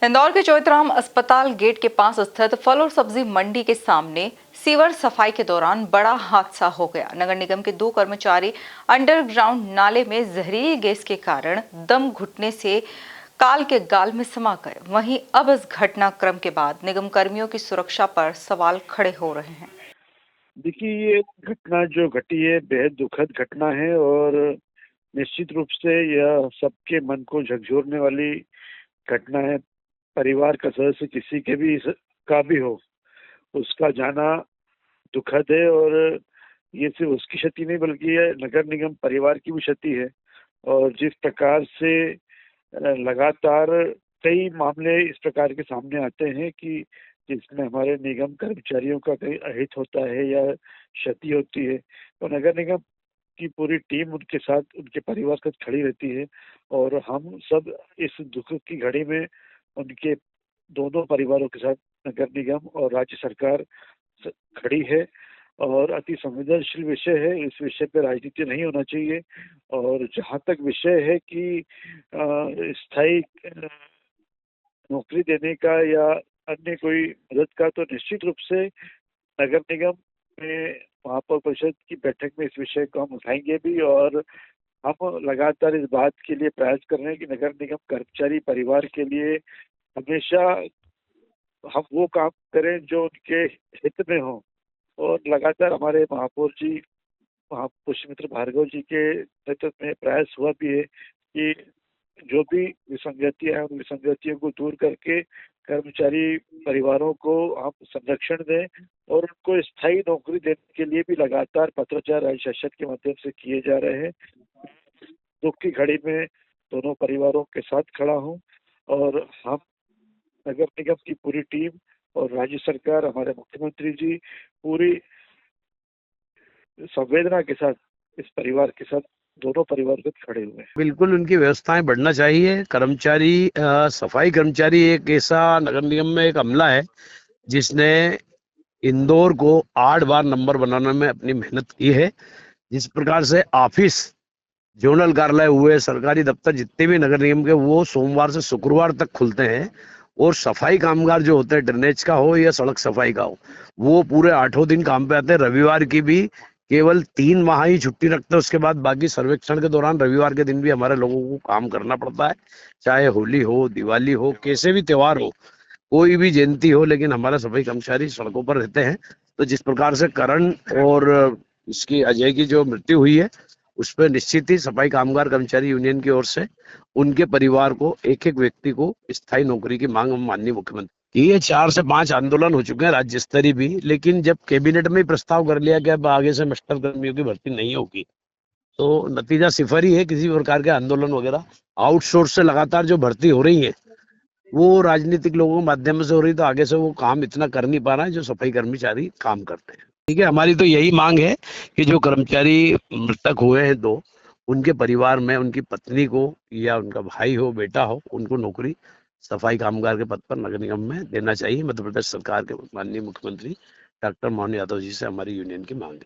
इंदौर के चौइथराम अस्पताल गेट के पास स्थित फल और सब्जी मंडी के सामने सीवर सफाई के दौरान बड़ा हादसा हो गया। नगर निगम के 2 कर्मचारी अंडरग्राउंड नाले में जहरीली गैस के कारण दम घुटने से काल के गाल में समा गए। वहीं अब इस घटनाक्रम के बाद निगम कर्मियों की सुरक्षा पर सवाल खड़े हो रहे हैं। देखिए, ये घटना जो घटी है बेहद दुखद घटना है और निश्चित रूप से यह सबके मन को झकझोरने वाली घटना है। परिवार का सदस्य किसी के भी का भी हो, उसका जाना दुखद है और ये सिर्फ उसकी क्षति नहीं बल्कि ये नगर निगम परिवार की भी क्षति है। और जिस प्रकार से लगातार कई मामले इस प्रकार के सामने आते हैं कि जिसमें हमारे निगम कर्मचारियों का कहीं अहित होता है या क्षति होती है, तो नगर निगम की पूरी टीम उनके साथ, उनके परिवार के साथ खड़ी रहती है। और हम सब इस दुख की घड़ी में उनके दोनों परिवारों के साथ नगर निगम और राज्य सरकार खड़ी है। और अति संवेदनशील विषय है, इस विषय पे राजनीति नहीं होना चाहिए। और जहाँ तक विषय है कि स्थायी नौकरी देने का या अन्य कोई मदद का, तो निश्चित रूप से नगर निगम में महापौर परिषद की बैठक में इस विषय को हम उठाएंगे भी। और हम लगातार इस बात के लिए प्रयास कर रहे हैं कि नगर निगम कर्मचारी परिवार के लिए हमेशा हम वो काम करें जो उनके हित में हो। और लगातार हमारे महापौर जी, पुष्यमित्र भार्गव जी के नेतृत्व में प्रयास हुआ भी है कि जो भी विसंगतियां हैं उन विसंगतियों को दूर करके कर्मचारी परिवारों को हम संरक्षण दें और उनको स्थायी नौकरी देने के लिए भी लगातार पत्राचार राज्य शासन के माध्यम से किए जा रहे हैं। दुख की घड़ी में दोनों परिवारों के साथ खड़ा हूं और हम नगर निगम की पूरी टीम और राज्य सरकार, हमारे मुख्यमंत्री जी पूरी संवेदना के साथ इस परिवार के साथ, दोनों परिवार के साथ खड़े हुए हैं। बिल्कुल उनकी व्यवस्थाएं बढ़ना चाहिए। कर्मचारी सफाई कर्मचारी एक ऐसा नगर निगम में एक अमला है जिसने इंदौर को 8 बार नंबर बनाने में अपनी मेहनत की है। जिस प्रकार से ऑफिस, जोनल कार्यालय हुए, सरकारी दफ्तर जितने भी नगर निगम के, वो सोमवार से शुक्रवार तक खुलते हैं। और सफाई कामगार जो होते हैं, ड्रेनेज का हो या सड़क सफाई का हो, वो पूरे 8 दिन काम पे आते हैं। रविवार की भी केवल 3 माह ही छुट्टी रखते हैं। उसके बाद बाकी सर्वेक्षण के दौरान रविवार के दिन भी हमारे लोगों को काम करना पड़ता है। चाहे होली हो, दिवाली हो, कैसे भी त्योहार हो, कोई भी जयंती हो, लेकिन हमारे सफाई कर्मचारी सड़कों पर रहते हैं। तो जिस प्रकार से करण और इसकी अजय की जो मृत्यु हुई है, उस पर निश्चित ही सफाई कामगार कर्मचारी यूनियन की ओर से उनके परिवार को एक एक व्यक्ति को स्थायी नौकरी की मांग माननीय मुख्यमंत्री की। ये 4 से 5 आंदोलन हो चुके हैं राज्य स्तरीय भी, लेकिन जब कैबिनेट में प्रस्ताव कर लिया कि अब आगे से मास्टर कर्मियों की भर्ती नहीं होगी, तो नतीजा सिफर ही है। किसी प्रकार के आंदोलन वगैरह, आउटसोर्स से लगातार जो भर्ती हो रही है वो राजनीतिक लोगों के माध्यम से हो रही, तो आगे से वो काम इतना कर नहीं पा रहा है जो सफाई कर्मचारी काम करते हैं। ठीक है, हमारी तो यही मांग है कि जो कर्मचारी मृतक हुए हैं 2, उनके परिवार में उनकी पत्नी को या उनका भाई हो, बेटा हो, उनको नौकरी सफाई कामगार के पद पर नगर निगम में देना चाहिए। मध्य प्रदेश सरकार के माननीय मुख्यमंत्री डॉक्टर मोहन यादव जी से हमारी यूनियन की मांग है।